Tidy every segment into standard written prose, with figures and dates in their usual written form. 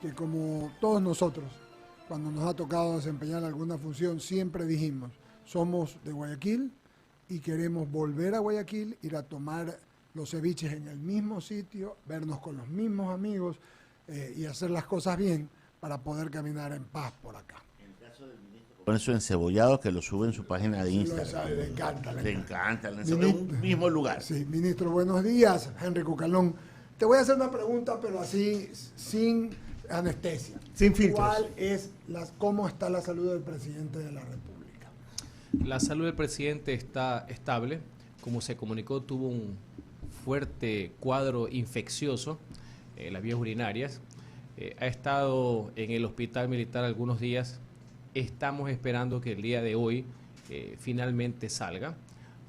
que como todos nosotros, cuando nos ha tocado desempeñar alguna función, siempre dijimos, somos de Guayaquil y queremos volver a Guayaquil, ir a tomar los ceviches en el mismo sitio, vernos con los mismos amigos y hacer las cosas bien para poder caminar en paz por acá. Con eso encebollado que lo sube en su página de Instagram. Le encanta. Le encanta, en un mismo lugar. Sí, ministro, buenos días, Henry Cucalón. Te voy a hacer una pregunta, pero así, sin anestesia. Sin filtros. ¿Cómo está la salud del presidente de la República? La salud del presidente está estable. Como se comunicó, tuvo un fuerte cuadro infeccioso en las vías urinarias. Ha estado en el hospital militar algunos días. Estamos esperando que el día de hoy finalmente salga,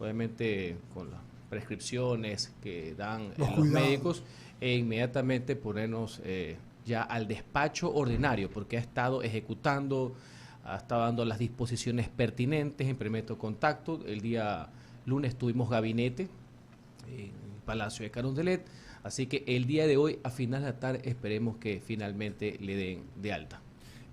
obviamente con las prescripciones que dan los médicos, e inmediatamente ponernos ya al despacho ordinario, porque ha estado ejecutando, ha estado dando las disposiciones pertinentes en primer contacto. El día lunes tuvimos gabinete en el Palacio de Carondelet, así que el día de hoy, a final de la tarde, esperemos que finalmente le den de alta.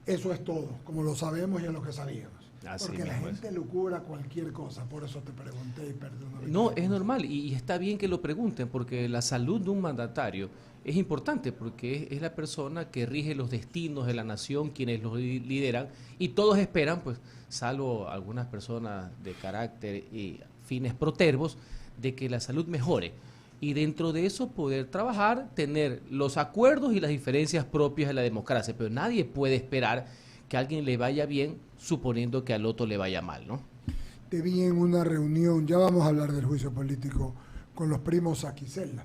Eso es todo, como lo sabemos y es lo que sabíamos. Así porque la mismo gente lucubra cualquier cosa, por eso te pregunté y perdóname. No, es normal y está bien que lo pregunten, porque la salud de un mandatario es importante, porque es la persona que rige los destinos de la nación, quienes los lideran, y todos esperan, pues, salvo algunas personas de carácter y fines protervos, de que la salud mejore. Y dentro de eso poder trabajar, tener los acuerdos y las diferencias propias de la democracia. Pero nadie puede esperar que a alguien le vaya bien suponiendo que al otro le vaya mal, ¿no? Te vi en una reunión, ya vamos a hablar del juicio político, con los primos Saquicela.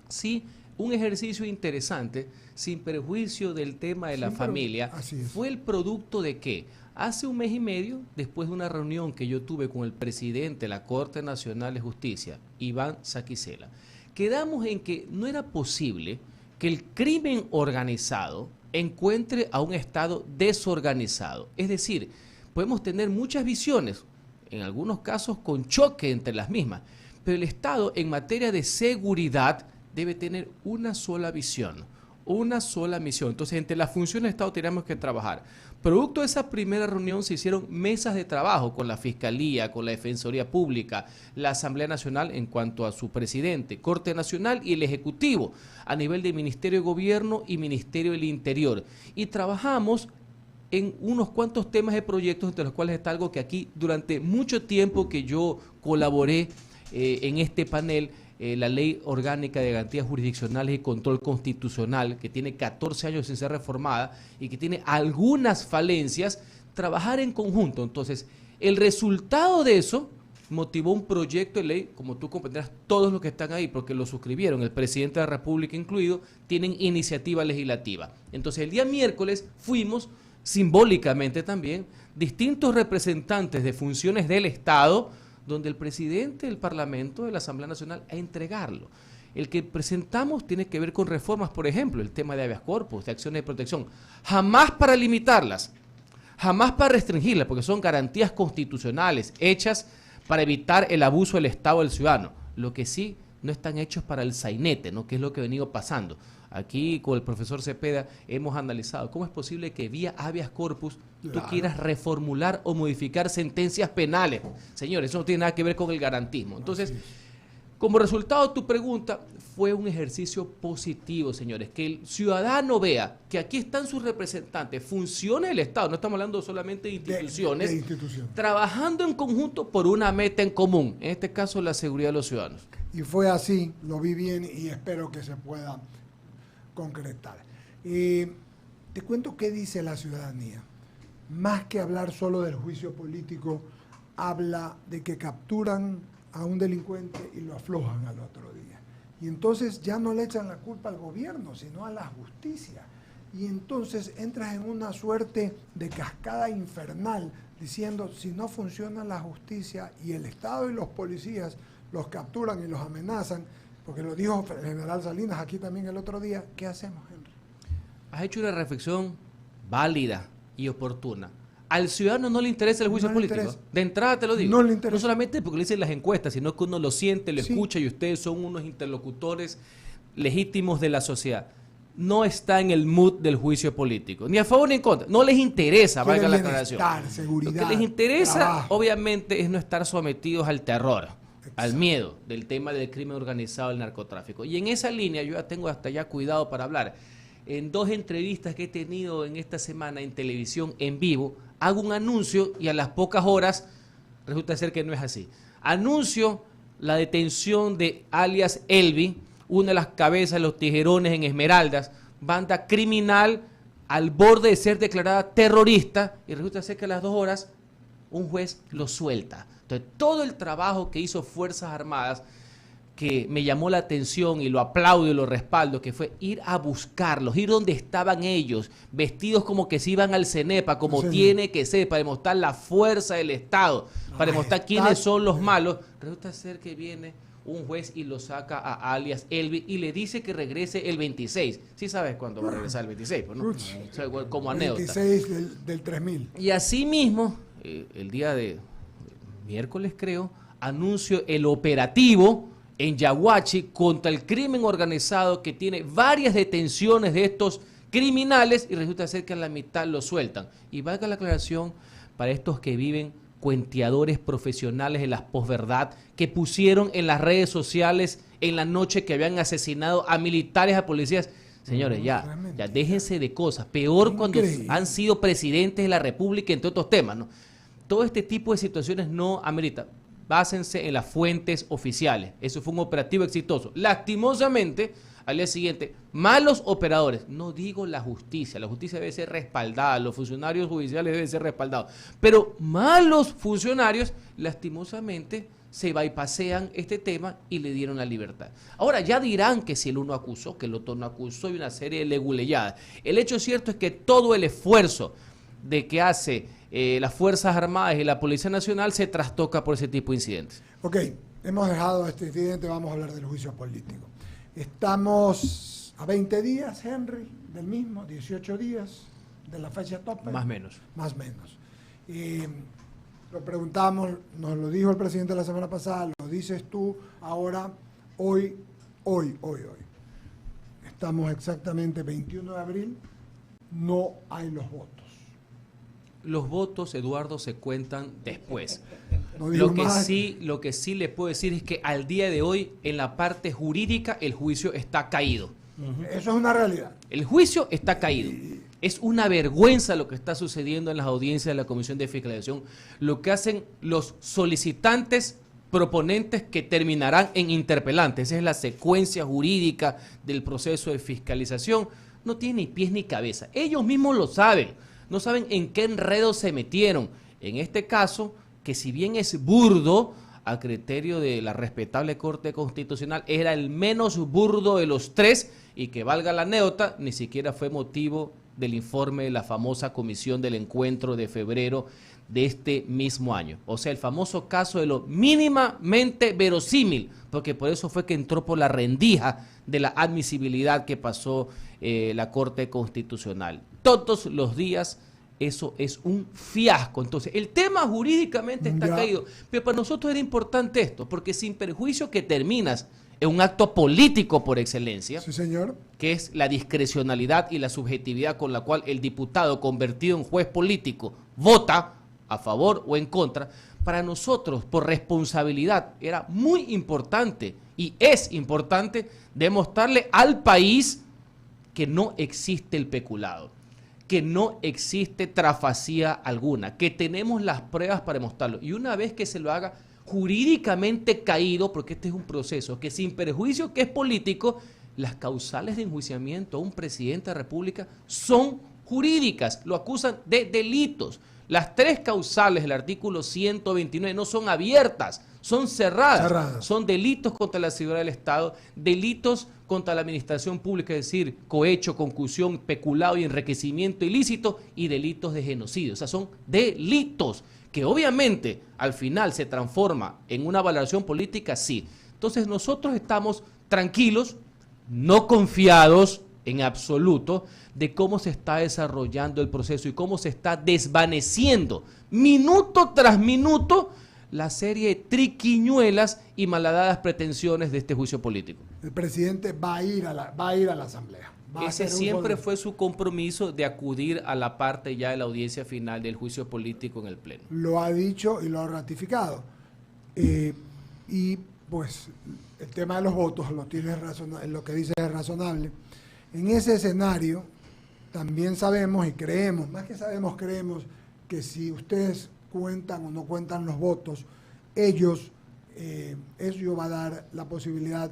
Sí, un ejercicio interesante, sin perjuicio del tema de la familia. ¿Fue el producto de qué? Hace un mes y medio, después de una reunión que yo tuve con el presidente de la Corte Nacional de Justicia, Iván Saquicela, quedamos en que no era posible que el crimen organizado encuentre a un Estado desorganizado. Es decir, podemos tener muchas visiones, en algunos casos con choque entre las mismas, pero el Estado en materia de seguridad debe tener una sola visión, una sola misión. Entonces, entre las funciones del Estado tenemos que trabajar. Producto de esa primera reunión se hicieron mesas de trabajo con la Fiscalía, con la Defensoría Pública, la Asamblea Nacional en cuanto a su presidente, Corte Nacional y el Ejecutivo, a nivel de Ministerio de Gobierno y Ministerio del Interior. Y trabajamos en unos cuantos temas de proyectos, entre los cuales está algo que aquí durante mucho tiempo que yo colaboré en este panel, la Ley Orgánica de Garantías Jurisdiccionales y Control Constitucional, que tiene 14 años sin ser reformada y que tiene algunas falencias, trabajar en conjunto. Entonces, el resultado de eso motivó un proyecto de ley, como tú comprenderás, todos los que están ahí, porque lo suscribieron, el presidente de la República incluido, tienen iniciativa legislativa. Entonces, el día miércoles fuimos, simbólicamente también, distintos representantes de funciones del Estado, donde el presidente del Parlamento, de la Asamblea Nacional, a entregarlo. El que presentamos tiene que ver con reformas, por ejemplo, el tema de habeas corpus, de acciones de protección, jamás para limitarlas, jamás para restringirlas, porque son garantías constitucionales hechas para evitar el abuso del Estado del ciudadano. Lo que sí no están hechos para el sainete, ¿no? Que es lo que ha venido pasando. Aquí con el profesor Cepeda hemos analizado cómo es posible que vía habeas corpus tú quieras reformular o modificar sentencias penales. Señores, eso no tiene nada que ver con el garantismo. Entonces, como resultado de tu pregunta, fue un ejercicio positivo, señores, que el ciudadano vea que aquí están sus representantes, funciones del Estado, no estamos hablando solamente de instituciones, trabajando en conjunto por una meta en común, en este caso la seguridad de los ciudadanos. Y fue así, lo vi bien y espero que se pueda concretar. Te cuento qué dice la ciudadanía. Más que hablar solo del juicio político, habla de que capturan a un delincuente y lo aflojan al otro día. Y entonces ya no le echan la culpa al gobierno, sino a la justicia. Y entonces entras en una suerte de cascada infernal, diciendo, si no funciona la justicia y el Estado y los policías los capturan y los amenazan, porque lo dijo el general Salinas aquí también el otro día, ¿qué hacemos, Henry? Has hecho una reflexión válida y oportuna. Al ciudadano no le interesa el juicio político. De entrada te lo digo. No le interesa. No solamente porque le dicen las encuestas, sino que uno lo siente, lo escucha y ustedes son unos interlocutores legítimos de la sociedad. no está en el mood del juicio político, ni a favor ni en contra. No les interesa, valga la aclaración. Seguridad, lo que les interesa, trabajo, obviamente, es no estar sometidos al terror, al miedo del tema del crimen organizado, el narcotráfico. Y en esa línea yo ya tengo hasta ya cuidado para hablar. En 2 entrevistas que he tenido en esta semana en televisión en vivo, hago un anuncio y a las pocas horas resulta ser que no es así. Anuncio la detención de alias Elvi, una de las cabezas de los tijerones en Esmeraldas, banda criminal al borde de ser declarada terrorista, y resulta ser que a las 2 horas un juez lo suelta. Entonces, todo el trabajo que hizo Fuerzas Armadas, que me llamó la atención y lo aplaudo y lo respaldo, que fue ir a buscarlos, ir donde estaban ellos, vestidos como que se iban al CENEPA, como tiene que ser, para demostrar la fuerza del Estado, para demostrar quiénes son los malos. Resulta ser que viene un juez y lo saca a alias Elvi y le dice que regrese el 26. ¿Sí sabes cuándo va a regresar el 26? Pues, ¿no? O sea, como anécdota. El 26 del 3000. Y así mismo, el día de miércoles creo, anuncio el operativo en Yaguachi contra el crimen organizado, que tiene varias detenciones de estos criminales y resulta ser que a la mitad lo sueltan. Y valga la aclaración para estos que viven cuenteadores profesionales de la posverdad, que pusieron en las redes sociales en la noche que habían asesinado a militares, a policías. Señores, ya déjense de cosas. Peor cuando han sido presidentes de la República, entre otros temas, ¿no? Todo este tipo de situaciones no amerita. Básense en las fuentes oficiales. Eso fue un operativo exitoso. Lastimosamente, al día siguiente, malos operadores. No digo la justicia debe ser respaldada, los funcionarios judiciales deben ser respaldados. Pero malos funcionarios, lastimosamente, se bypasean este tema y le dieron la libertad. Ahora ya dirán que si el uno acusó, que el otro no acusó y una serie de leguleyadas. El hecho cierto es que todo el esfuerzo de que hace las Fuerzas Armadas y la Policía Nacional se trastoca por ese tipo de incidentes. Ok, hemos dejado este incidente, vamos a hablar del juicio político. Estamos a 20 días, Henry, del mismo, 18 días de la fecha tope. Más o menos. Más o menos. Lo preguntamos, nos lo dijo el presidente la semana pasada, lo dices tú ahora, hoy. Estamos exactamente 21 de abril, no hay los votos. Los votos, Eduardo, se cuentan después. No lo que sí le puedo decir es que al día de hoy, en la parte jurídica, el juicio está caído. Eso es una realidad. El juicio está caído. Es una vergüenza lo que está sucediendo en las audiencias de la Comisión de Fiscalización. Lo que hacen los solicitantes proponentes que terminarán en interpelantes. Esa es la secuencia jurídica del proceso de fiscalización. No tiene ni pies ni cabeza. Ellos mismos lo saben. No saben en qué enredo se metieron. En este caso, que si bien es burdo, a criterio de la respetable Corte Constitucional, era el menos burdo de los 3 y que valga la anécdota, ni siquiera fue motivo del informe de la famosa comisión del encuentro de febrero de este mismo año. O sea, el famoso caso de lo mínimamente verosímil, porque por eso fue que entró por la rendija de la admisibilidad que pasó la Corte Constitucional. Todos los días eso es un fiasco. Entonces, el tema jurídicamente está caído, pero para nosotros era importante esto, porque sin perjuicio que terminas en un acto político por excelencia, sí, señor, que es la discrecionalidad y la subjetividad con la cual el diputado convertido en juez político vota a favor o en contra. Para nosotros, por responsabilidad, era muy importante y es importante demostrarle al país que no existe el peculado, que no existe trafacía alguna, que tenemos las pruebas para demostrarlo. Y una vez que se lo haga jurídicamente caído, porque este es un proceso que sin perjuicio que es político, las causales de enjuiciamiento a un presidente de la República son jurídicas, lo acusan de delitos. Las 3 causales del artículo 129 no son abiertas, son cerradas. Son delitos contra la seguridad del Estado, delitos contra la administración pública, es decir, cohecho, concusión, peculado y enriquecimiento ilícito, y delitos de genocidio. O sea, son delitos que obviamente al final se transforma en una valoración política, sí. Entonces nosotros estamos tranquilos, no confiados en absoluto de cómo se está desarrollando el proceso y cómo se está desvaneciendo minuto tras minuto la serie de triquiñuelas y malhadadas pretensiones de este juicio político. El presidente va a ir a la Asamblea. Ese siempre fue su compromiso de acudir a la parte ya de la audiencia final del juicio político en el Pleno. Lo ha dicho y lo ha ratificado. Y pues el tema de los votos lo que dice es razonable. En ese escenario también sabemos y creemos, más que sabemos, creemos que si ustedes cuentan o no cuentan los votos, ello va a dar la posibilidad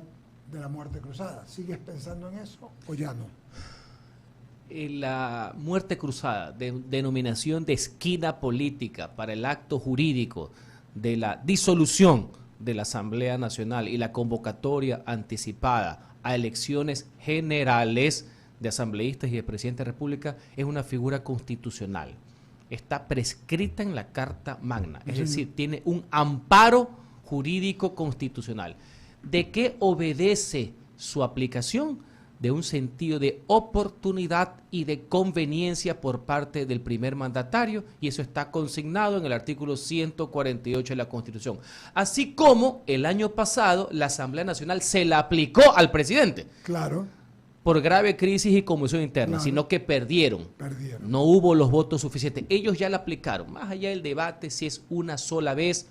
de la muerte cruzada. ¿Sigues pensando en eso o ya no? La muerte cruzada, denominación de esquina política para el acto jurídico de la disolución de la Asamblea Nacional y la convocatoria anticipada a elecciones generales de asambleístas y de presidente de la República, es una figura constitucional. Está prescrita en la Carta Magna, es decir, tiene un amparo jurídico constitucional. ¿De qué obedece su aplicación? De un sentido de oportunidad y de conveniencia por parte del primer mandatario, y eso está consignado en el artículo 148 de la Constitución. Así como el año pasado la Asamblea Nacional se la aplicó al presidente. Claro. Por grave crisis y conmoción interna, claro, sino que perdieron. No hubo los votos suficientes. Ellos ya la aplicaron. Más allá del debate si es una sola vez,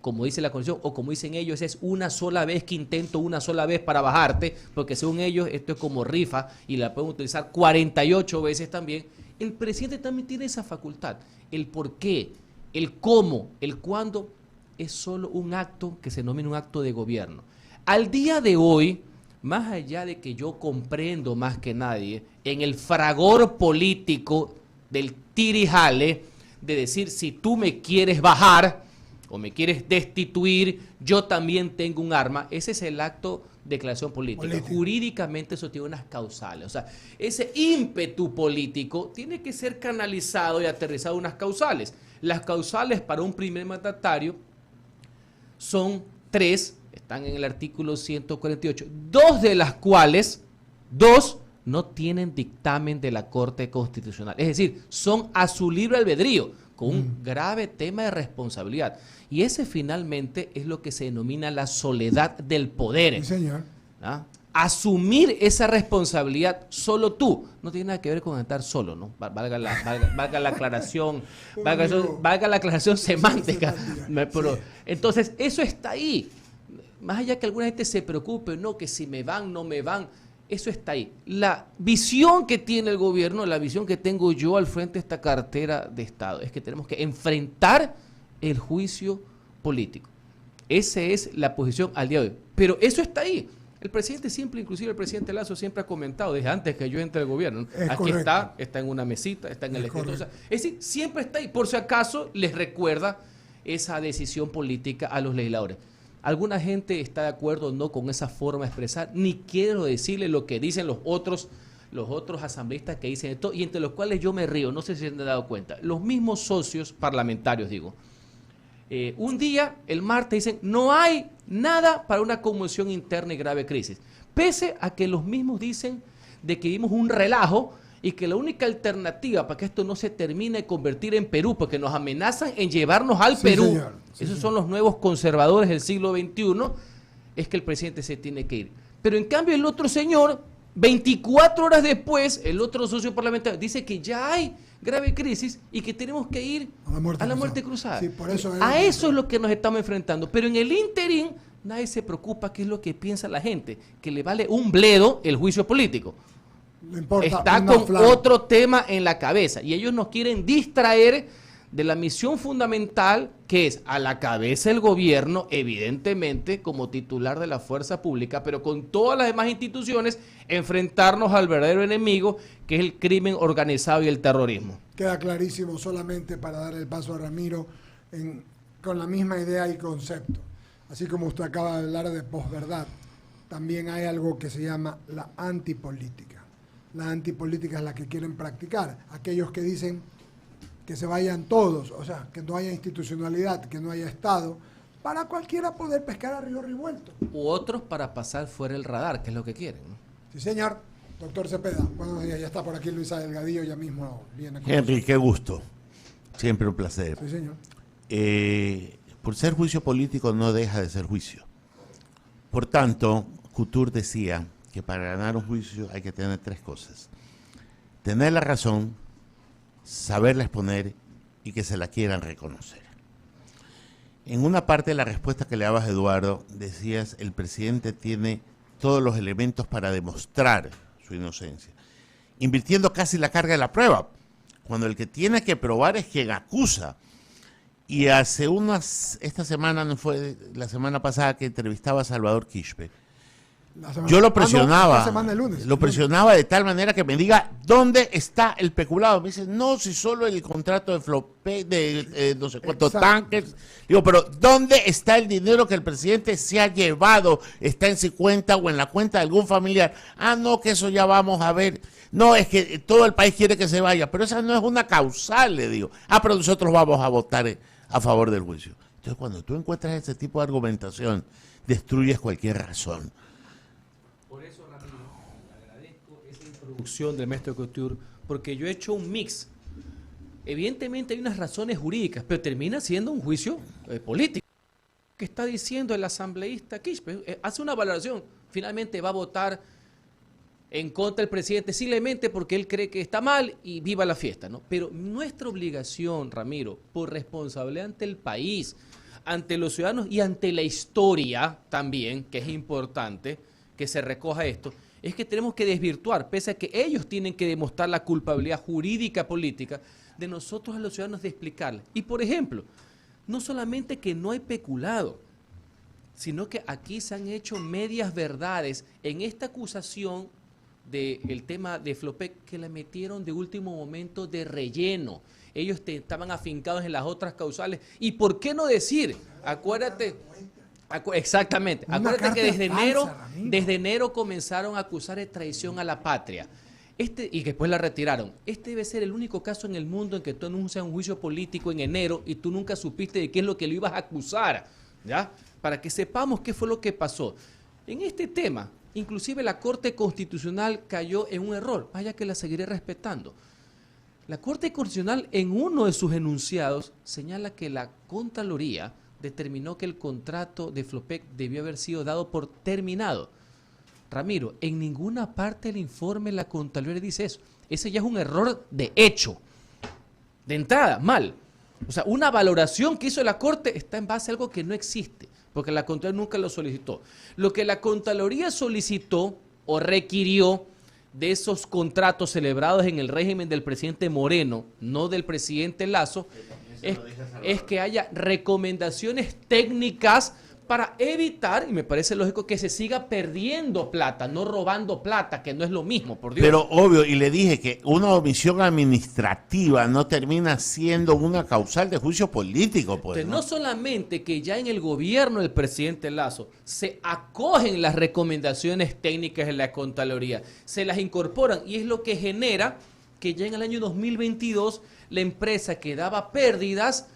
como dice la Constitución, o como dicen ellos, es una sola vez que intento una sola vez para bajarte, porque según ellos esto es como rifa y la pueden utilizar 48 veces también. El presidente también tiene esa facultad. El por qué, el cómo, el cuándo, es solo un acto que se denomina un acto de gobierno. Al día de hoy, más allá de que yo comprendo más que nadie, en el fragor político del tirijale, de decir, si tú me quieres bajar o me quieres destituir, yo también tengo un arma, ese es el acto de declaración política. Jurídicamente eso tiene unas causales. O sea, ese ímpetu político tiene que ser canalizado y aterrizado en unas causales. Las causales para un primer mandatario son 3, están en el artículo 148, 2 de las cuales, 2 no tienen dictamen de la Corte Constitucional. Es decir, son a su libre albedrío, con un grave tema de responsabilidad. Y ese finalmente es lo que se denomina la soledad del poder. Sí, señor. ¿Ah? Asumir esa responsabilidad solo tú, no tiene nada que ver con estar solo, ¿no? Valga la aclaración, valga la aclaración semántica. Pero, entonces, eso está ahí. Más allá que alguna gente se preocupe, no, que si me van, no me van, eso está ahí. La visión que tiene el gobierno, la visión que tengo yo al frente de esta cartera de Estado, es que tenemos que enfrentar el juicio político. Esa es la posición al día de hoy. Pero eso está ahí. El presidente siempre, inclusive el presidente Lazo, siempre ha comentado, desde antes que yo entre al gobierno, ¿no? Aquí está en una mesita, está en el escritorio. O sea, es decir, siempre está ahí. Por si acaso les recuerda esa decisión política a los legisladores. Alguna gente está de acuerdo o no con esa forma de expresar, ni quiero decirle lo que dicen los otros asambleístas que dicen esto, y entre los cuales yo me río, no sé si se han dado cuenta. Los mismos socios parlamentarios, digo. Un día, el martes, dicen, no hay nada para una conmoción interna y grave crisis. Pese a que los mismos dicen de que vimos un relajo y que la única alternativa para que esto no se termine de convertir en Perú, porque nos amenazan en llevarnos al Perú, señor. Esos son los nuevos conservadores del siglo XXI, es que el presidente se tiene que ir. Pero en cambio el otro señor, 24 horas después, el otro socio parlamentario dice que ya hay grave crisis y que tenemos que ir a la muerte cruzada. Sí, por eso a eso es lo que nos estamos enfrentando. Pero en el ínterin nadie se preocupa qué es lo que piensa la gente, que le vale un bledo el juicio político. No importa, está con otro tema en la cabeza y ellos nos quieren distraer de la misión fundamental, que es a la cabeza del gobierno, evidentemente como titular de la fuerza pública, pero con todas las demás instituciones, enfrentarnos al verdadero enemigo, que es el crimen organizado y el terrorismo. Queda clarísimo, solamente para dar el paso a Ramiro, con la misma idea y concepto. Así como usted acaba de hablar de posverdad, también hay algo que se llama la antipolítica. La antipolítica es la que quieren practicar aquellos que dicen que se vayan todos, o sea, que no haya institucionalidad, que no haya Estado, para cualquiera poder pescar a río revuelto. U otros para pasar fuera el radar, que es lo que quieren, ¿no? Sí, señor. Doctor Cepeda, buenos días. Ya está por aquí Luisa Delgadillo, ya mismo viene con Henry, qué gusto. Siempre un placer. Sí, señor. Por ser juicio político no deja de ser juicio. Por tanto, Couture decía que para ganar un juicio hay que tener 3 cosas. Tener la razón, saberla exponer y que se la quieran reconocer. En una parte de la respuesta que le dabas, Eduardo, decías, el presidente tiene todos los elementos para demostrar su inocencia, invirtiendo casi la carga de la prueba, cuando el que tiene que probar es quien acusa. Y esta semana, no fue la semana pasada que entrevistaba a Salvador Quispe, yo lo presionaba, lo presionaba de tal manera que me diga dónde está el peculado. Me dice, no, si solo el contrato de Flopec, de no sé cuántos tanques. Digo, pero ¿dónde está el dinero que el presidente se ha llevado? ¿Está en su cuenta o en la cuenta de algún familiar? Ah, no, que eso ya vamos a ver. No, es que todo el país quiere que se vaya, pero esa no es una causal, le digo. Ah, pero nosotros vamos a votar a favor del juicio. Entonces, cuando tú encuentras ese tipo de argumentación, destruyes cualquier razón. Por eso, Ramiro, agradezco esa introducción del maestro Couture, porque yo he hecho un mix. Evidentemente hay unas razones jurídicas, pero termina siendo un juicio político. ¿Qué está diciendo el asambleísta Quispe? Hace una valoración. Finalmente va a votar en contra del presidente simplemente porque él cree que está mal y viva la fiesta, ¿no? Pero nuestra obligación, Ramiro, por responsabilidad ante el país, ante los ciudadanos y ante la historia también, que es importante que se recoja esto, es que tenemos que desvirtuar, pese a que ellos tienen que demostrar la culpabilidad jurídica política, de nosotros a los ciudadanos de explicarles. Y por ejemplo, no solamente que no hay peculado, sino que aquí se han hecho medias verdades en esta acusación del tema de Flopec, que la metieron de último momento de relleno. Ellos estaban afincados en las otras causales. ¿Y por qué no decir? Acuérdate, exactamente. Acuérdate que desde enero comenzaron a acusar de traición a la patria. Y después la retiraron. Este debe ser el único caso en el mundo en que tú anuncias un juicio político en enero y tú nunca supiste de qué es lo que lo ibas a acusar, ¿ya? Para que sepamos qué fue lo que pasó. En este tema, inclusive la Corte Constitucional cayó en un error, vaya que la seguiré respetando. La Corte Constitucional en uno de sus enunciados señala que la Contraloría determinó que el contrato de Flopec debió haber sido dado por terminado. Ramiro, en ninguna parte del informe la Contraloría dice eso. Ese ya es un error de hecho. De entrada, mal. O sea, una valoración que hizo la Corte está en base a algo que no existe, porque la Contraloría nunca lo solicitó. Lo que la Contraloría solicitó o requirió de esos contratos celebrados en el régimen del presidente Moreno, no del presidente Lasso, es que haya recomendaciones técnicas para evitar, y me parece lógico, que se siga perdiendo plata, no robando plata, que no es lo mismo, por Dios. Pero obvio, y le dije que una omisión administrativa no termina siendo una causal de juicio político, pues. Entonces, no solamente que ya en el gobierno del presidente Lasso se acogen las recomendaciones técnicas de la Contraloría, se las incorporan, y es lo que genera que ya en el año 2022 la empresa que daba pérdidas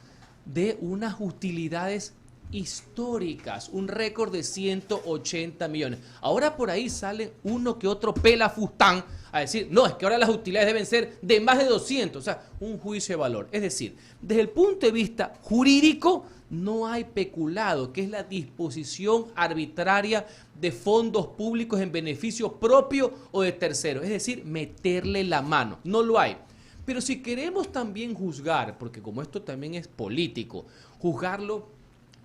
de unas utilidades históricas, un récord de 180 millones. Ahora por ahí sale uno que otro pelafustán a decir, no, es que ahora las utilidades deben ser de más de 200, o sea, un juicio de valor. Es decir, desde el punto de vista jurídico, no hay peculado, que es la disposición arbitraria de fondos públicos en beneficio propio o de terceros, es decir, meterle la mano, no lo hay. Pero si queremos también juzgar, porque como esto también es político, juzgarlo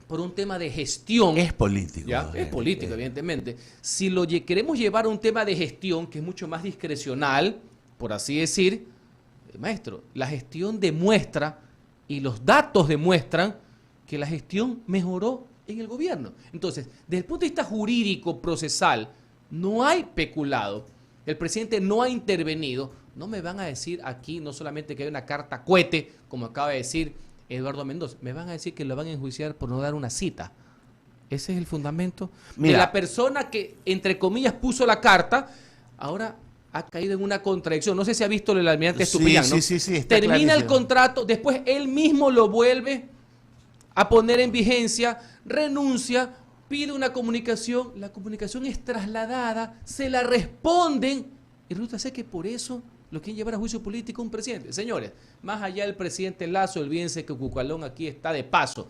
por un tema de gestión. Es político. ¿Ya? Es político, evidentemente. Si lo queremos llevar a un tema de gestión, que es mucho más discrecional, por así decir, maestro, la gestión demuestra, y los datos demuestran, que la gestión mejoró en el gobierno. Entonces, desde el punto de vista jurídico, procesal, no hay peculado. El presidente no ha intervenido. No me van a decir aquí, no solamente que hay una carta cohete, como acaba de decir Eduardo Mendoza, me van a decir que lo van a enjuiciar por no dar una cita. Ese es el fundamento. Mira, de la persona que, entre comillas, puso la carta, ahora ha caído en una contradicción. No sé si ha visto el almirante Estupiñán, ¿no? Sí, termina clarísimo el contrato, después él mismo lo vuelve a poner en vigencia, renuncia, pide una comunicación, la comunicación es trasladada, se la responden, y resulta ser que por eso lo quieren llevar a juicio político a un presidente. Señores, más allá del presidente Lasso, olvídense que Cucalón aquí está de paso.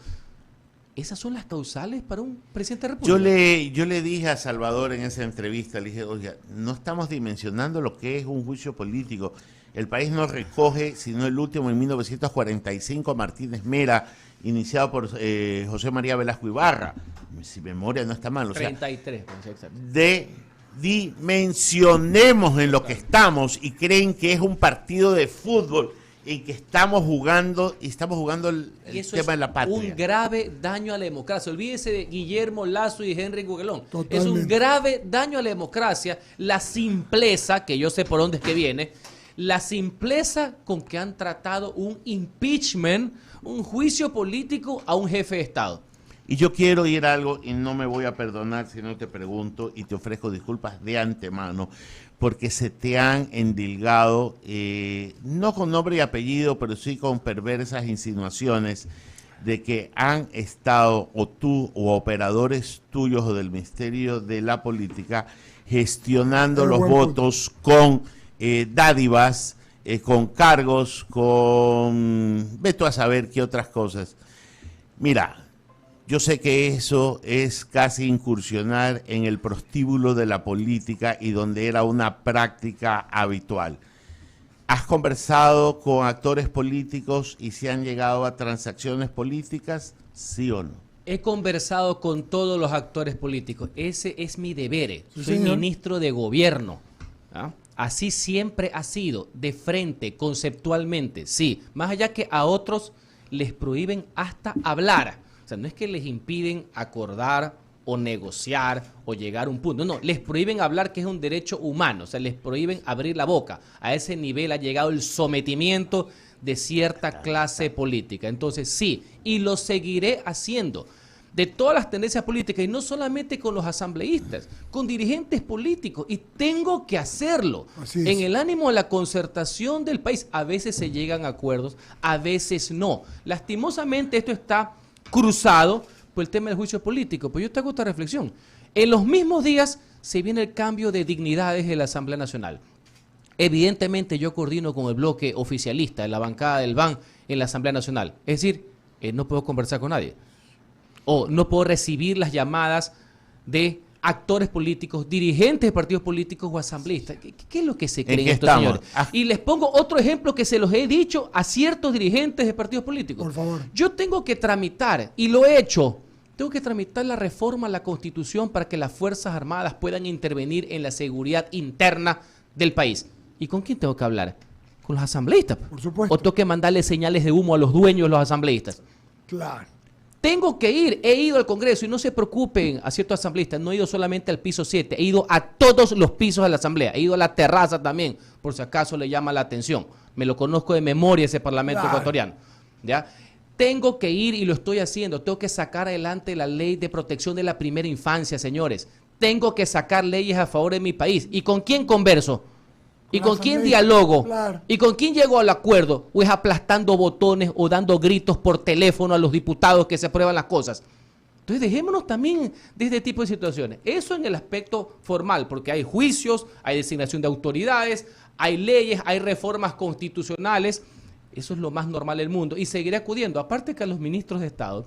¿Esas son las causales para un presidente de la República? Yo le dije a Salvador en esa entrevista, le dije, oiga, no estamos dimensionando lo que es un juicio político. El país no recoge, sino el último en 1945, Martínez Mera, iniciado por José María Velasco Ibarra. Si memoria no está mal. 33. Dimensionemos en lo que estamos y creen que es un partido de fútbol en que estamos jugando el tema de la patria. Un grave daño a la democracia. Olvídese de Guillermo Lazo y de Henry Gugelón. Totalmente. Es un grave daño a la democracia, la simpleza, que yo sé por dónde es que viene, la simpleza con que han tratado un impeachment, un juicio político a un jefe de Estado. Y yo quiero ir a algo y no me voy a perdonar si no te pregunto y te ofrezco disculpas de antemano porque se te han endilgado, no con nombre y apellido, pero sí con perversas insinuaciones de que han estado o tú o operadores tuyos o del Ministerio de la Política gestionando los votos con dádivas, con cargos, con veto a saber qué otras cosas. Mira, yo sé que eso es casi incursionar en el prostíbulo de la política y donde era una práctica habitual. ¿Has conversado con actores políticos y se han llegado a transacciones políticas? ¿Sí o no? He conversado con todos los actores políticos. Ese es mi deber. Soy ministro de gobierno. ¿Ah? Así siempre ha sido, de frente, conceptualmente, sí. Más allá que a otros les prohíben hasta hablar. O sea, no es que les impiden acordar o negociar o llegar a un punto. No, les prohíben hablar, que es un derecho humano. O sea, les prohíben abrir la boca. A ese nivel ha llegado el sometimiento de cierta clase política. Entonces, sí, y lo seguiré haciendo. De todas las tendencias políticas, y no solamente con los asambleístas, con dirigentes políticos, y tengo que hacerlo. En el ánimo de la concertación del país. A veces se llegan a acuerdos, a veces no. Lastimosamente esto está cruzado por el tema del juicio político. Pues yo te hago esta reflexión. En los mismos días se viene el cambio de dignidades en la Asamblea Nacional. Evidentemente yo coordino con el bloque oficialista, en la bancada del BAN en la Asamblea Nacional. Es decir, no puedo conversar con nadie. O no puedo recibir las llamadas de actores políticos, dirigentes de partidos políticos o asambleístas. ¿Qué es lo que se creen estos señores? Y les pongo otro ejemplo que se los he dicho a ciertos dirigentes de partidos políticos. Por favor. Yo tengo que tramitar, y lo he hecho, tengo que tramitar la reforma a la Constitución para que las Fuerzas Armadas puedan intervenir en la seguridad interna del país. ¿Y con quién tengo que hablar? Con los asambleístas. Por supuesto. ¿O tengo que mandarle señales de humo a los dueños de los asambleístas? Claro. Tengo que ir, he ido al Congreso y no se preocupen a ciertos asambleístas, no he ido solamente al piso 7, he ido a todos los pisos de la Asamblea, he ido a la terraza también, por si acaso le llama la atención. Me lo conozco de memoria ese Parlamento ecuatoriano. ¿Ya? Tengo que ir y lo estoy haciendo, tengo que sacar adelante la ley de protección de la primera infancia, señores. Tengo que sacar leyes a favor de mi país. ¿Y con quién converso? ¿Y con quién dialogo? Claro. ¿Y con quién llego al acuerdo? ¿O es aplastando botones o dando gritos por teléfono a los diputados que se aprueban las cosas? Entonces dejémonos también de este tipo de situaciones. Eso en el aspecto formal, porque hay juicios, hay designación de autoridades, hay leyes, hay reformas constitucionales. Eso es lo más normal del mundo. Y seguiré acudiendo. Aparte que a los ministros de Estado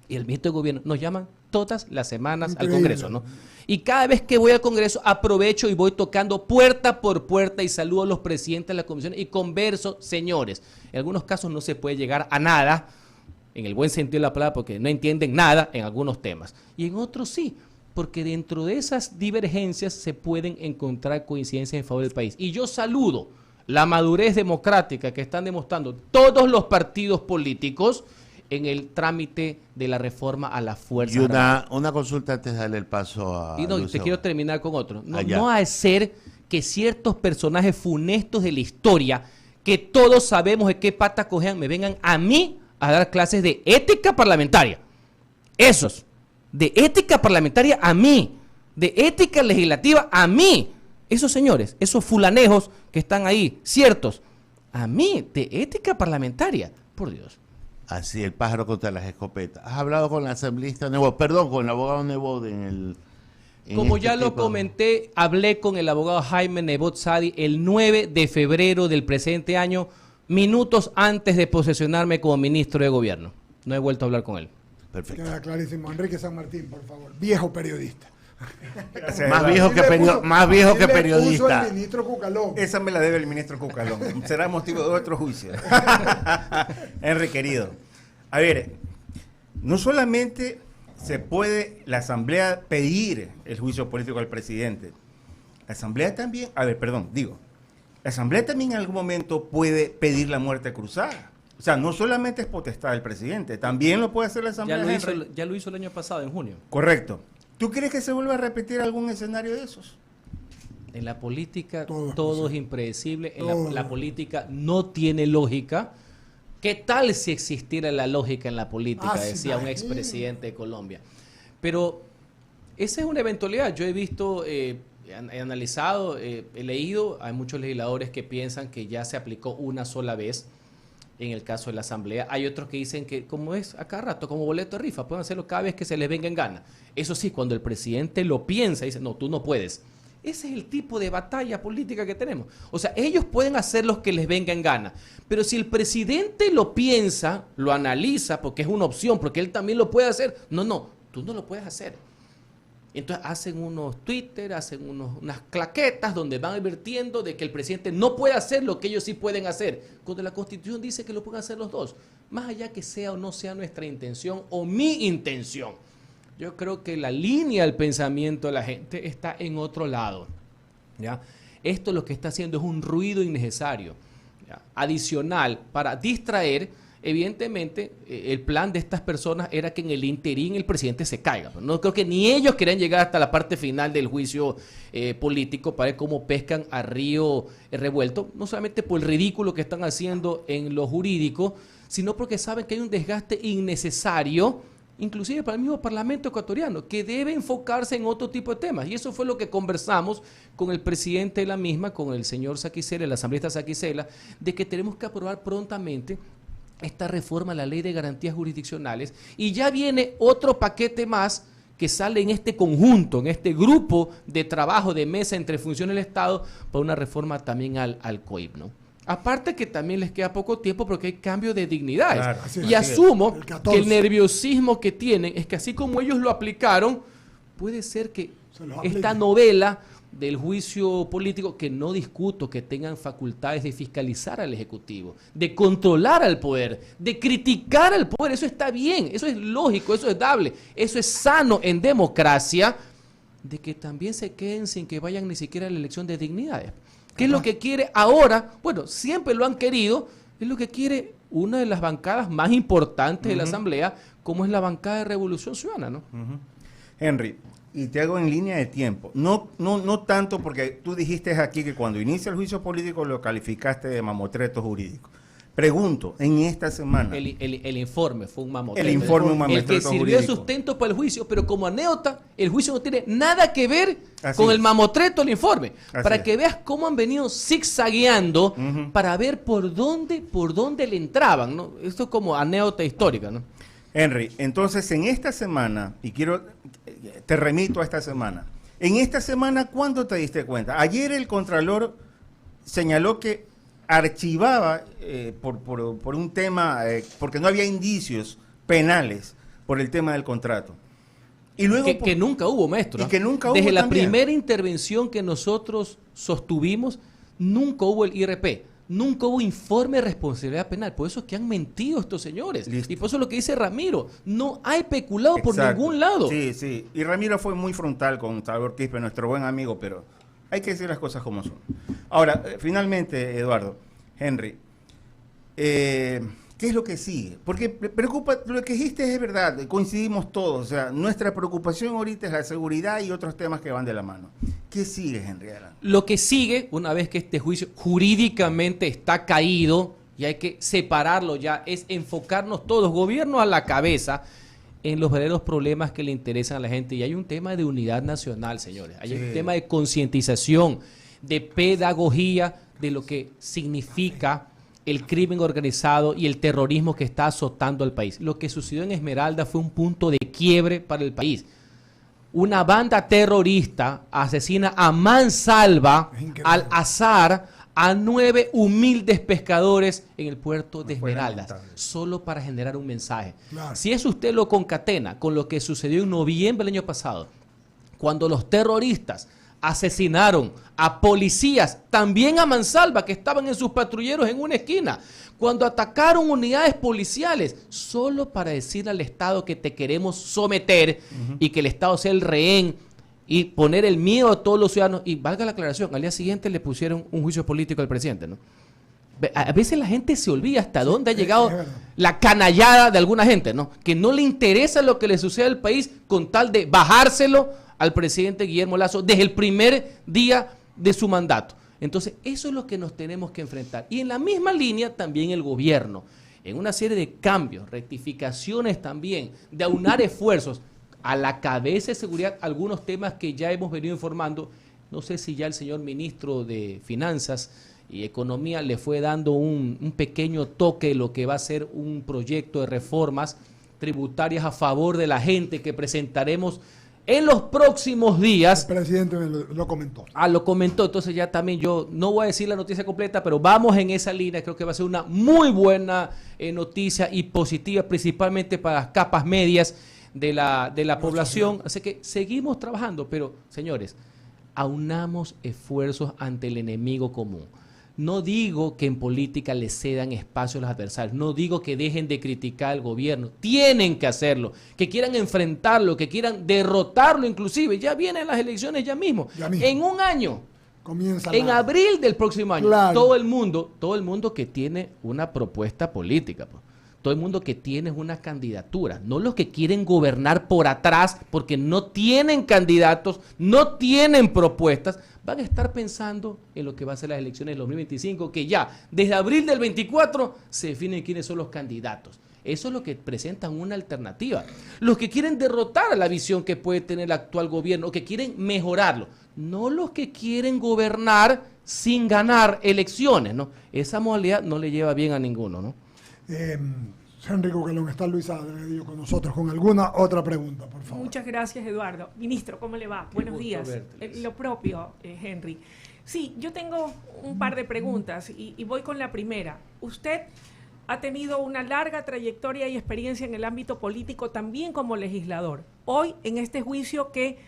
y el ministro de Gobierno nos llaman todas las semanas al Congreso, ¿no? Y cada vez que voy al Congreso aprovecho y voy tocando puerta por puerta y saludo a los presidentes de la comisión y converso, señores. En algunos casos no se puede llegar a nada, en el buen sentido de la palabra, porque no entienden nada en algunos temas. Y en otros sí, porque dentro de esas divergencias se pueden encontrar coincidencias en favor del país. Y yo saludo la madurez democrática que están demostrando todos los partidos políticos en el trámite de la reforma a la fuerza. Y una consulta antes de darle el paso a y no, te quiero terminar con otro. No ha de ser que ciertos personajes funestos de la historia, que todos sabemos de qué pata cojean, me vengan a mí a dar clases de ética parlamentaria. Esos, de ética parlamentaria a mí, de ética legislativa a mí. Esos señores, esos fulanejos que están ahí, ciertos, a mí, de ética parlamentaria, por Dios. Así, el pájaro contra las escopetas. ¿Has hablado con la asambleísta Nebot? Perdón, con el abogado Nebot en el... Como ya lo comenté, hablé con el abogado Jaime Nebot Sadi el 9 de febrero del presente año, minutos antes de posesionarme como ministro de Gobierno. No he vuelto a hablar con él. Perfecto. Queda clarísimo. Enrique San Martín, por favor. Viejo periodista. Gracias, más viejo que periodista. El ministro Cucalón. Esa me la debe el ministro Cucalón. Será motivo de otro juicio. Henry, querido. A ver, no solamente se puede la Asamblea pedir el juicio político al presidente. La Asamblea también, la Asamblea también en algún momento puede pedir la muerte cruzada. O sea, no solamente es potestad del presidente, también lo puede hacer la Asamblea. Ya lo hizo el año pasado, en junio. Correcto. ¿Tú crees que se vuelva a repetir algún escenario de esos? En la política todo es impredecible, la política no tiene lógica. ¿Qué tal si existiera la lógica en la política? Decía un expresidente de Colombia. Pero esa es una eventualidad. Yo he visto, he analizado, he leído, hay muchos legisladores que piensan que ya se aplicó una sola vez en el caso de la Asamblea. Hay otros que dicen que, como es a cada rato, como boleto de rifa, pueden hacerlo cada vez que se les venga en gana. Eso sí, cuando el presidente lo piensa, dice, no, tú no puedes. Ese es el tipo de batalla política que tenemos. O sea, ellos pueden hacer lo que les venga en gana. Pero si el presidente lo piensa, lo analiza, porque es una opción, porque él también lo puede hacer, no, tú no lo puedes hacer. Entonces hacen unos Twitter, hacen unas claquetas donde van advirtiendo de que el presidente no puede hacer lo que ellos sí pueden hacer, cuando la Constitución dice que lo pueden hacer los dos, más allá que sea o no sea nuestra intención o mi intención. Yo creo que la línea del pensamiento de la gente está en otro lado, ¿ya? Esto lo que está haciendo es un ruido innecesario, ¿ya? Adicional para distraer. Evidentemente, el plan de estas personas era que en el interín el presidente se caiga. No creo que ni ellos querían llegar hasta la parte final del juicio político para ver cómo pescan a río revuelto, no solamente por el ridículo que están haciendo en lo jurídico, sino porque saben que hay un desgaste innecesario, inclusive para el mismo Parlamento ecuatoriano, que debe enfocarse en otro tipo de temas. Y eso fue lo que conversamos con el presidente de la misma, con el señor Saquicela, el asambleísta Saquicela, de que tenemos que aprobar prontamente esta reforma a la Ley de Garantías Jurisdiccionales, y ya viene otro paquete más que sale en este conjunto, en este grupo de trabajo de mesa entre funciones del Estado para una reforma también al COIP, ¿no? Aparte que también les queda poco tiempo porque hay cambio de dignidades. Claro, y asumo que el nerviosismo que tienen es que así como ellos lo aplicaron, puede ser que esta novela del juicio político, que no discuto que tengan facultades de fiscalizar al Ejecutivo, de controlar al poder, de criticar al poder, eso está bien, eso es lógico, eso es dable, eso es sano en democracia, de que también se queden sin que vayan ni siquiera a la elección de dignidades. ¿Qué es lo que quiere ahora? Bueno, siempre lo han querido, es lo que quiere una de las bancadas más importantes de la Asamblea, como es la bancada de Revolución Ciudadana, ¿no? Henry, y te hago en línea de tiempo. No tanto porque tú dijiste aquí que cuando inicia el juicio político lo calificaste de mamotreto jurídico. Pregunto, en esta semana... El informe fue un mamotreto. El informe un mamotreto jurídico. El que sirvió de sustento para el juicio, pero como anécdota, el juicio no tiene nada que ver con el mamotreto del informe. Para que veas cómo han venido zigzagueando para ver por dónde le entraban, ¿no? Esto es como anécdota histórica, ¿no? Henry, entonces en esta semana, y te remito a esta semana, en esta semana, ¿cuándo te diste cuenta? Ayer el Contralor señaló que archivaba por un tema, porque no había indicios penales por el tema del contrato. Y luego que nunca hubo, maestro. Y que nunca hubo Desde la también. primera intervención que nosotros sostuvimos, nunca hubo el IRP. Nunca hubo informe de responsabilidad penal. Por eso es que han mentido estos señores. Listo. Y por eso es lo que dice Ramiro. No hay peculado por ningún lado. Sí, sí. Y Ramiro fue muy frontal con Salvador Quispe, nuestro buen amigo, pero hay que decir las cosas como son. Ahora, finalmente, Eduardo, Henry, ¿qué es lo que sigue? Porque preocupa, lo que dijiste es verdad, coincidimos todos. O sea, nuestra preocupación ahorita es la seguridad y otros temas que van de la mano. ¿Qué sigue, Henry? Adelante. Lo que sigue, una vez que este juicio jurídicamente está caído y hay que separarlo ya, es enfocarnos todos, gobierno a la cabeza, en los verdaderos problemas que le interesan a la gente. Y hay un tema de unidad nacional, señores. Hay un tema de concientización, de pedagogía de lo que significa el crimen organizado y el terrorismo que está azotando al país. Lo que sucedió en Esmeralda fue un punto de quiebre para el país. Una banda terrorista asesina a mansalva, al azar, a 9 humildes pescadores en el puerto de Esmeraldas, solo para generar un mensaje. Claro. Si eso usted lo concatena con lo que sucedió en noviembre del año pasado, cuando los terroristas asesinaron a policías, también a mansalva, que estaban en sus patrulleros en una esquina, cuando atacaron unidades policiales, solo para decirle al Estado que te queremos someter y que el Estado sea el rehén y poner el miedo a todos los ciudadanos. Y valga la aclaración, al día siguiente le pusieron un juicio político al presidente, ¿no? A veces la gente se olvida hasta dónde ha llegado la canallada de alguna gente, ¿no? Que no le interesa lo que le sucede al país con tal de bajárselo al presidente Guillermo Lasso desde el primer día de su mandato. Entonces, eso es lo que nos tenemos que enfrentar. Y en la misma línea también el gobierno, en una serie de cambios, rectificaciones también, de aunar esfuerzos a la cabeza de seguridad, algunos temas que ya hemos venido informando. No sé si ya el señor ministro de Finanzas y Economía le fue dando un pequeño toque de lo que va a ser un proyecto de reformas tributarias a favor de la gente que presentaremos en los próximos días. El presidente lo comentó. Lo comentó, entonces ya también yo no voy a decir la noticia completa, pero vamos en esa línea. Creo que va a ser una muy buena noticia y positiva, principalmente para las capas medias de la población. Así que seguimos trabajando, pero señores, aunamos esfuerzos ante el enemigo común. No digo que en política le cedan espacio a los adversarios, no digo que dejen de criticar al gobierno, tienen que hacerlo, que quieran enfrentarlo, que quieran derrotarlo inclusive. Ya vienen las elecciones ya mismo. En un año, en abril del próximo año, claro. todo el mundo que tiene una propuesta política, pues. Todo el mundo que tiene una candidatura, no los que quieren gobernar por atrás porque no tienen candidatos, no tienen propuestas, van a estar pensando en lo que va a ser las elecciones del 2025, que ya desde abril del 24 se definen quiénes son los candidatos. Eso es lo que presentan una alternativa. Los que quieren derrotar a la visión que puede tener el actual gobierno, que quieren mejorarlo, no los que quieren gobernar sin ganar elecciones, ¿no? Esa modalidad no le lleva bien a ninguno, ¿no? Henry Cucalón, está Luisa Delgadillo con nosotros con alguna otra pregunta, por favor. Muchas gracias, Eduardo. Ministro, ¿cómo le va? Buenos días. Lo propio, Henry. Sí, yo tengo un par de preguntas y voy con la primera. Usted ha tenido una larga trayectoria y experiencia en el ámbito político, también como legislador. Hoy, en este juicio que,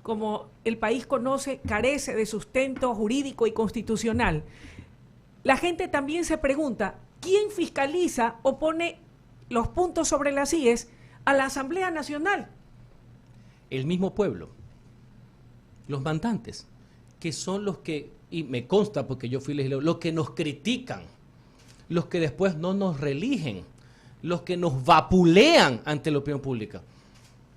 como el país conoce, carece de sustento jurídico y constitucional, la gente también se pregunta, ¿quién fiscaliza o pone los puntos sobre las IES a la Asamblea Nacional? El mismo pueblo, los mandantes, que son los que, y me consta porque yo fui legislador, los que nos critican, los que después no nos reeligen, los que nos vapulean ante la opinión pública.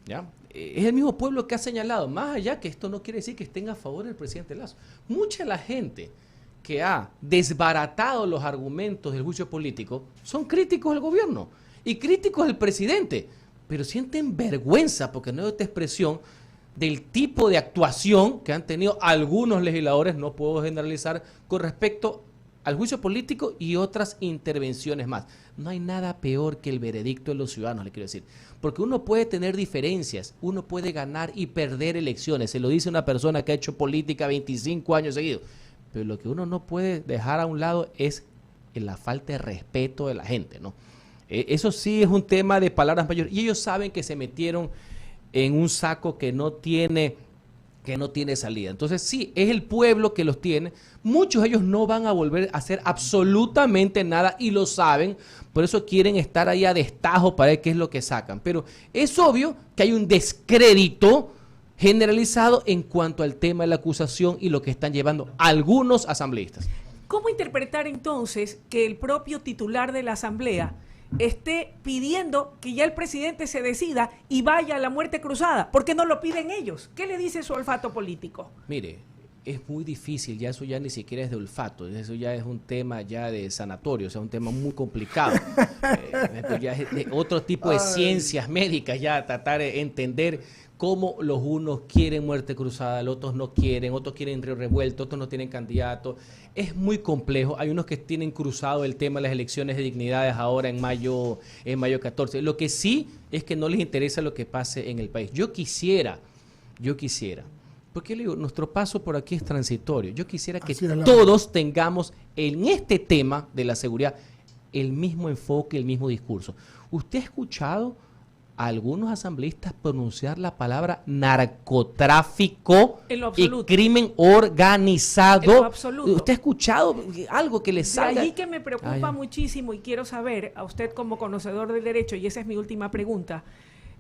¿Ya? Es el mismo pueblo que ha señalado, más allá que esto no quiere decir que estén a favor del presidente Lasso. Mucha de la gente que ha desbaratado los argumentos del juicio político son críticos del gobierno y críticos del presidente, pero sienten vergüenza, porque no hay otra expresión, del tipo de actuación que han tenido algunos legisladores, no puedo generalizar, con respecto al juicio político y otras intervenciones más. No hay nada peor que el veredicto de los ciudadanos, le quiero decir, porque uno puede tener diferencias, uno puede ganar y perder elecciones, se lo dice una persona que ha hecho política 25 años seguidos, pero lo que uno no puede dejar a un lado es la falta de respeto de la gente, ¿no? Eso sí es un tema de palabras mayores. Y ellos saben que se metieron en un saco que no tiene salida. Entonces sí, es el pueblo que los tiene. Muchos de ellos no van a volver a hacer absolutamente nada y lo saben. Por eso quieren estar ahí a destajo para ver qué es lo que sacan. Pero es obvio que hay un descrédito generalizado en cuanto al tema de la acusación y lo que están llevando algunos asambleístas. ¿Cómo interpretar entonces que el propio titular de la Asamblea esté pidiendo que ya el presidente se decida y vaya a la muerte cruzada? ¿Por qué no lo piden ellos? ¿Qué le dice su olfato político? Mire, es muy difícil, ya eso ya ni siquiera es de olfato, eso ya es un tema ya de sanatorio, o sea, un tema muy complicado. Ya es de otro tipo de ciencias médicas, ya tratar de entender cómo los unos quieren muerte cruzada, los otros no quieren, otros quieren río revuelto, otros no tienen candidato. Es muy complejo. Hay unos que tienen cruzado el tema de las elecciones de dignidades ahora en mayo 14. Lo que sí es que no les interesa lo que pase en el país. Yo quisiera Porque le digo, nuestro paso por aquí es transitorio. Yo quisiera que todos tengamos en este tema de la seguridad el mismo enfoque, el mismo discurso. ¿Usted ha escuchado a algunos asambleístas pronunciar la palabra narcotráfico y crimen organizado? En lo absoluto. ¿Usted ha escuchado algo que le salga? De ahí que me preocupa muchísimo y quiero saber, a usted como conocedor del derecho, y esa es mi última pregunta,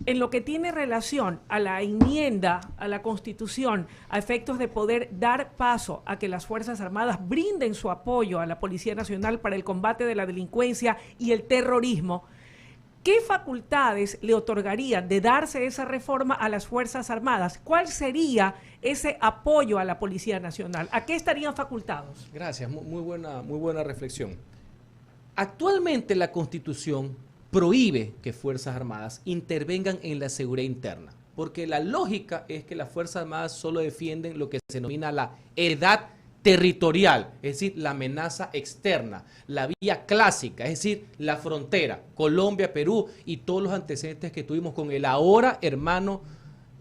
en lo que tiene relación a la enmienda a la Constitución a efectos de poder dar paso a que las Fuerzas Armadas brinden su apoyo a la Policía Nacional para el combate de la delincuencia y el terrorismo, ¿qué facultades le otorgarían de darse esa reforma a las Fuerzas Armadas? ¿Cuál sería ese apoyo a la Policía Nacional? ¿A qué estarían facultados? Gracias, muy buena reflexión. Actualmente la Constitución prohíbe que Fuerzas Armadas intervengan en la seguridad interna, porque la lógica es que las Fuerzas Armadas solo defienden lo que se denomina la heredad territorial, es decir, la amenaza externa, la vía clásica, es decir, la frontera, Colombia, Perú y todos los antecedentes que tuvimos con el ahora hermano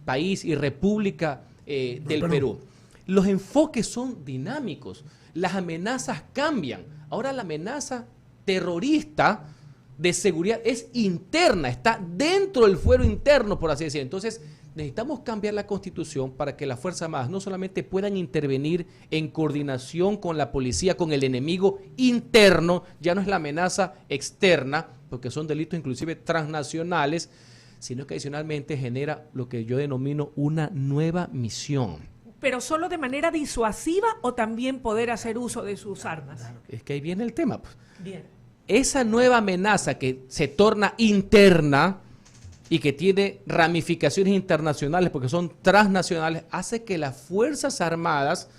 país y república del Perú. Los enfoques son dinámicos, las amenazas cambian. Ahora la amenaza terrorista de seguridad es interna, está dentro del fuero interno, por así decirlo. Entonces, necesitamos cambiar la Constitución para que las Fuerzas Armadas no solamente puedan intervenir en coordinación con la policía, con el enemigo interno, ya no es la amenaza externa, porque son delitos inclusive transnacionales, sino que adicionalmente genera lo que yo denomino una nueva misión. ¿Pero solo de manera disuasiva o también poder hacer uso de sus armas? Es que ahí viene el tema, pues. Bien. Esa nueva amenaza que se torna interna y que tiene ramificaciones internacionales porque son transnacionales, hace que las Fuerzas Armadas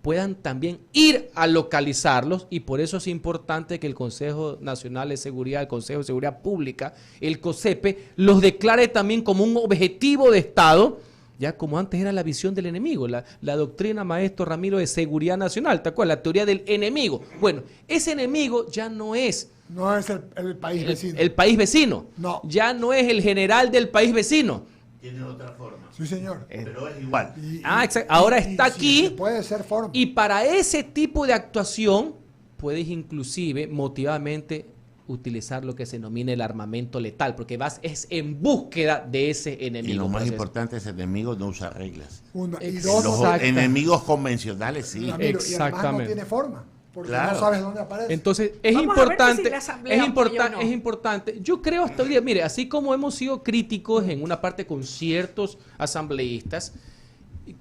puedan también ir a localizarlos, y por eso es importante que el Consejo Nacional de Seguridad, el Consejo de Seguridad Pública, el COSEPE, los declare también como un objetivo de Estado, ya como antes era la visión del enemigo, la doctrina, maestro Ramiro, de seguridad nacional, ¿te acuerdas? La teoría del enemigo. Bueno, ese enemigo ya no es... No es el país vecino. El país vecino. No. Ya no es el general del país vecino. Tiene otra forma. Sí, señor. Pero es igual. Exacto. Ahora está aquí. Sí, puede ser forma. Y para ese tipo de actuación, puedes inclusive motivadamente utilizar lo que se denomina el armamento letal, porque es en búsqueda de ese enemigo. Y lo más importante, ese enemigo no usa reglas. Los enemigos convencionales sí. Ramiro, exactamente. Y además no tiene forma. Porque no sabes dónde aparece. Entonces, es importante. Yo creo hasta hoy día, mire, así como hemos sido críticos en una parte con ciertos asambleístas,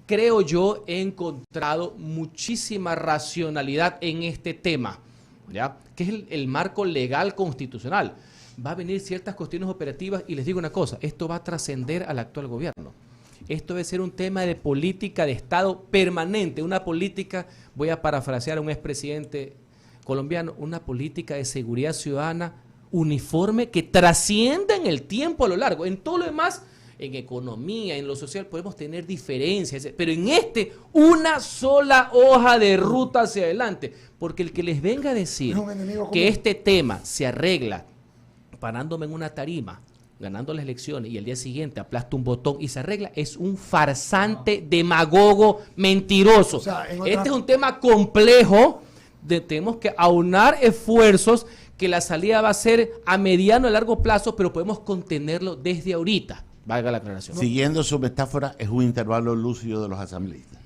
creo yo he encontrado muchísima racionalidad en este tema, ¿ya? Que es el marco legal constitucional. Va a venir ciertas cuestiones operativas y les digo una cosa, esto va a trascender al actual gobierno. Esto debe ser un tema de política de Estado permanente, una política, voy a parafrasear a un expresidente colombiano, una política de seguridad ciudadana uniforme que trascienda en el tiempo a lo largo. En todo lo demás, en economía, en lo social, podemos tener diferencias, pero en una sola hoja de ruta hacia adelante. Porque el que les venga a decir que este tema se arregla parándome en una tarima, ganando las elecciones y el día siguiente aplasta un botón y se arregla, es un farsante, demagogo, mentiroso. O sea, este es un tema complejo, tenemos que aunar esfuerzos, que la salida va a ser a mediano y largo plazo, pero podemos contenerlo desde ahorita, valga la aclaración. Siguiendo su metáfora, es un intervalo lúcido de los asambleístas.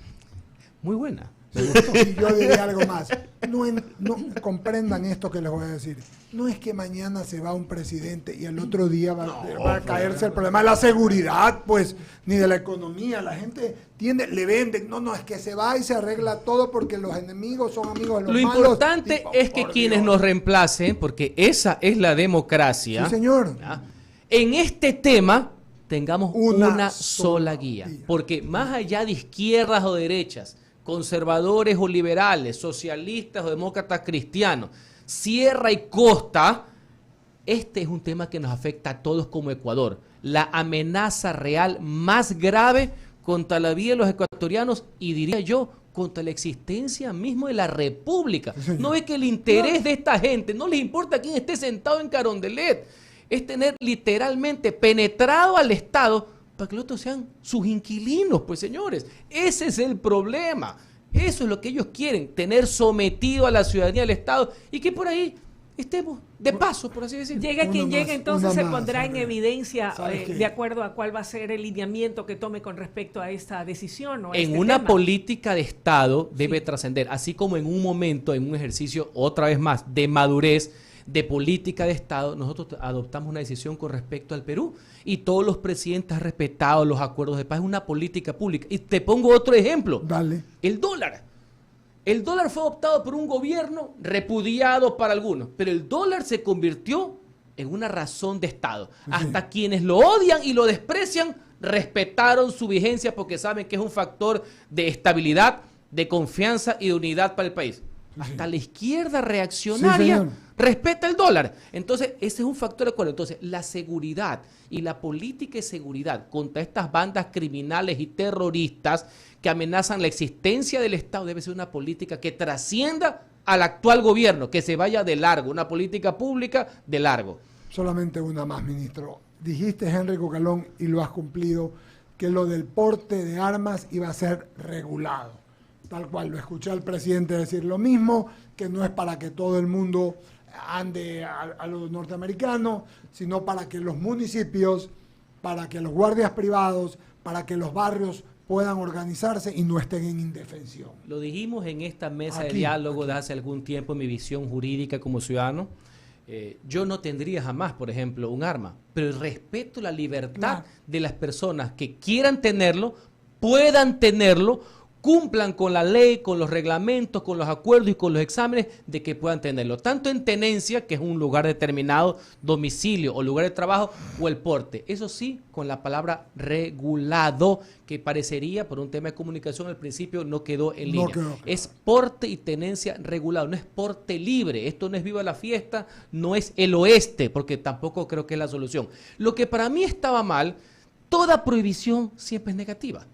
Muy buena. Y yo diría algo más. No comprendan esto que les voy a decir. No es que mañana se va un presidente y el otro día va a caerse el problema de la seguridad, pues, ni de la economía. La gente le venden. No, es que se va y se arregla todo porque los enemigos son amigos de los malos. Lo importante es que quienes nos reemplacen, porque esa es la democracia. Sí, señor. ¿Ya? En este tema tengamos una sola guía. Porque más allá de izquierdas o derechas, conservadores o liberales, socialistas o demócratas cristianos, sierra y costa, este es un tema que nos afecta a todos como Ecuador. La amenaza real más grave contra la vida de los ecuatorianos y diría yo, contra la existencia mismo de la República. Sí, no es que el interés de esta gente, no les importa quién esté sentado en Carondelet, es tener literalmente penetrado al Estado para que los otros sean sus inquilinos, pues señores. Ese es el problema. Eso es lo que ellos quieren, tener sometido a la ciudadanía del Estado y que por ahí estemos de paso, por así decirlo. Llegue quien llegue, entonces se pondrá en evidencia de acuerdo a cuál va a ser el lineamiento que tome con respecto a esta decisión. ¿O en una política de Estado debe trascender, así como en un momento, en un ejercicio, otra vez más, de madurez, de política de Estado, nosotros adoptamos una decisión con respecto al Perú y todos los presidentes han respetado los acuerdos de paz. Es una política pública. Y te pongo otro ejemplo. Dale. El dólar. El dólar fue adoptado por un gobierno repudiado para algunos, pero el dólar se convirtió en una razón de Estado. Sí. Hasta quienes lo odian y lo desprecian respetaron su vigencia porque saben que es un factor de estabilidad, de confianza y de unidad para el país. Hasta la izquierda reaccionaria respeta el dólar. Entonces, ese es un factor de acuerdo. Entonces, la seguridad y la política de seguridad contra estas bandas criminales y terroristas que amenazan la existencia del Estado debe ser una política que trascienda al actual gobierno, que se vaya de largo, una política pública de largo. Solamente una más, ministro. Dijiste, Henry Cucalón, y lo has cumplido, que lo del porte de armas iba a ser regulado. Tal cual, lo escuché al presidente decir lo mismo, que no es para que todo el mundo ande a los norteamericanos, sino para que los municipios, para que los guardias privados, para que los barrios puedan organizarse y no estén en indefensión. Lo dijimos en esta mesa de diálogo de hace algún tiempo, en mi visión jurídica como ciudadano. Yo no tendría jamás, por ejemplo, un arma, pero respeto la libertad de las personas que quieran tenerlo, puedan tenerlo, cumplan con la ley, con los reglamentos, con los acuerdos y con los exámenes de que puedan tenerlo. Tanto en tenencia, que es un lugar determinado, domicilio o lugar de trabajo, o el porte. Eso sí, con la palabra regulado, que parecería, por un tema de comunicación al principio, no quedó en línea. Es porte y tenencia regulado, no es porte libre. Esto no es viva la fiesta, no es el oeste, porque tampoco creo que es la solución. Lo que para mí estaba mal, toda prohibición siempre es negativa.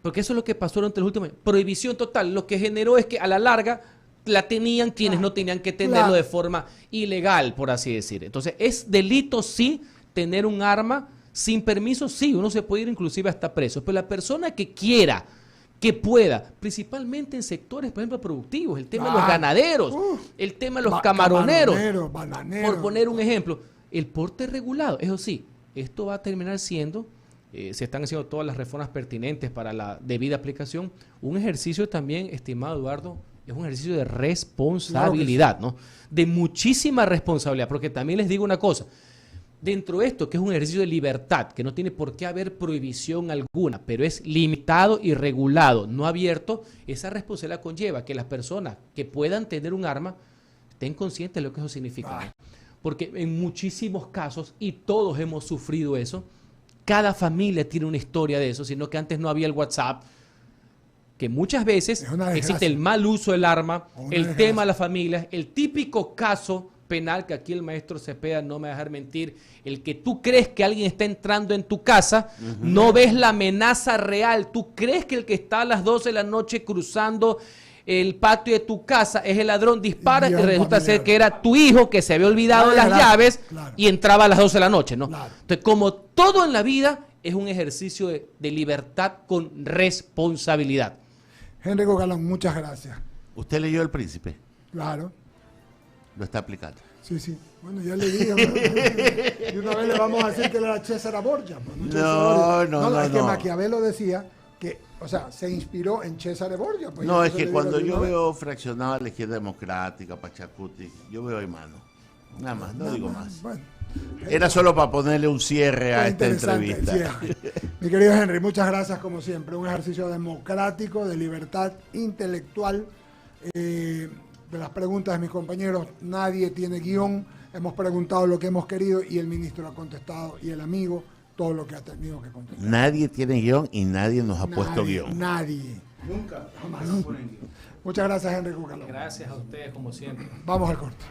Porque eso es lo que pasó durante los últimos años. Prohibición total. Lo que generó es que a la larga la tenían quienes no tenían que tenerlo de forma ilegal, por así decir. Entonces, ¿es delito sí tener un arma sin permiso? Sí, uno se puede ir inclusive hasta preso. Pero la persona que quiera, que pueda, principalmente en sectores, por ejemplo, productivos, el tema de los ganaderos, el tema de los camaroneros, por poner un ejemplo, el porte regulado. Eso sí, esto va a terminar siendo... se están haciendo todas las reformas pertinentes para la debida aplicación. Un ejercicio también, estimado Eduardo, es un ejercicio de responsabilidad, ¿no? De muchísima responsabilidad, porque también les digo una cosa, dentro de esto, que es un ejercicio de libertad, que no tiene por qué haber prohibición alguna, pero es limitado y regulado, no abierto, esa responsabilidad conlleva que las personas que puedan tener un arma estén conscientes de lo que eso significa. Porque en muchísimos casos, y todos hemos sufrido eso, cada familia tiene una historia de eso, sino que antes no había el WhatsApp, que muchas veces existe el mal uso del arma, el tema de las familias, el típico caso penal, que aquí el maestro Cepeda no me va a dejar mentir, el que tú crees que alguien está entrando en tu casa, no ves la amenaza real, tú crees que el que está a las 12 de la noche cruzando el patio de tu casa es el ladrón, dispara y resulta ser que era tu hijo que se había olvidado las llaves y entraba a las 12 de la noche, ¿no? Entonces, como todo en la vida, es un ejercicio de libertad con responsabilidad. Henry Cucalón, muchas gracias. ¿Usted leyó El Príncipe? Claro. Lo está aplicando. Sí, sí. Bueno, ya le dije. Y una vez le vamos a decir que él era César Borgia. No. Es que Maquiavelo decía que, o sea, se inspiró en César Borgia. Pues no, es que cuando yo veo fraccionado a la izquierda democrática, Pachacuti, yo veo hermano. Nada más, no digo más. Bueno, era solo para ponerle un cierre a esta entrevista. Mi querido Henry, muchas gracias como siempre. Un ejercicio democrático, de libertad intelectual. De las preguntas de mis compañeros, nadie tiene guión. Hemos preguntado lo que hemos querido y el ministro ha contestado, y el amigo todo lo que ha tenido que contestar. Nadie tiene guión y nadie nos ha puesto guión. Nadie. Nunca. Jamás. Muchas gracias, Henry Cucalón. Gracias a ustedes, como siempre. Vamos al corte.